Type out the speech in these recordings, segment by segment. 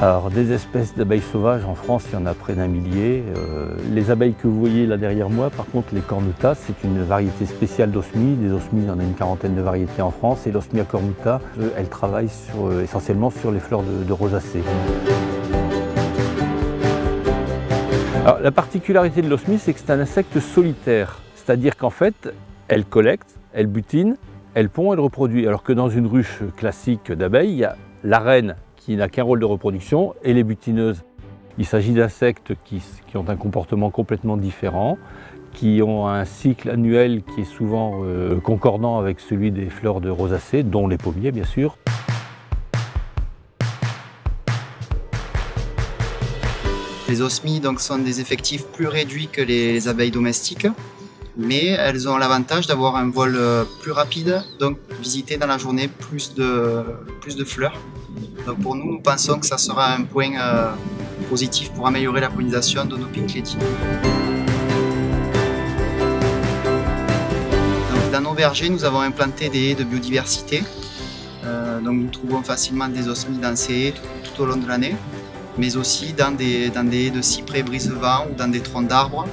Alors, des espèces d'abeilles sauvages, en France, il y en a près d'1 millier. Les abeilles que vous voyez là derrière moi, par contre, les cornutas, c'est une variété spéciale d'osmie. Des osmies, il y en a une quarantaine de variétés en France. Et l'osmia cornuta, elle travaille essentiellement sur les fleurs de rosacée. Alors, la particularité de l'osmie, c'est que c'est un insecte solitaire. C'est-à-dire qu'en fait, elle collecte, elle butine, elle pond, elle reproduit. Alors que dans une ruche classique d'abeilles, il y a la reine qui n'a qu'un rôle de reproduction et les butineuses. Il s'agit d'insectes qui ont un comportement complètement différent, qui ont un cycle annuel qui est souvent concordant avec celui des fleurs de rosacée, dont les pommiers bien sûr. Les osmies donc, sont des effectifs plus réduits que les abeilles domestiques, mais elles ont l'avantage d'avoir un vol plus rapide, donc visiter dans la journée plus de fleurs. Donc pour nous, nous pensons que ça sera un point positif pour améliorer la pollinisation de nos Pink Lady. Donc dans nos vergers, nous avons implanté des haies de biodiversité. Donc nous trouvons facilement des osmies dans ces haies tout au long de l'année, mais aussi dans des haies de cyprès brise-vent ou dans des troncs d'arbres,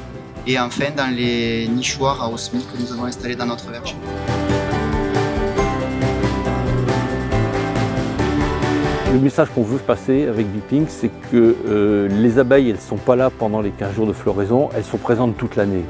et enfin dans les nichoirs à osmies que nous avons installés dans notre verger. Le message qu'on veut passer avec Bee-Pink, c'est que les abeilles, elles ne sont pas là pendant les 15 jours de floraison, elles sont présentes toute l'année.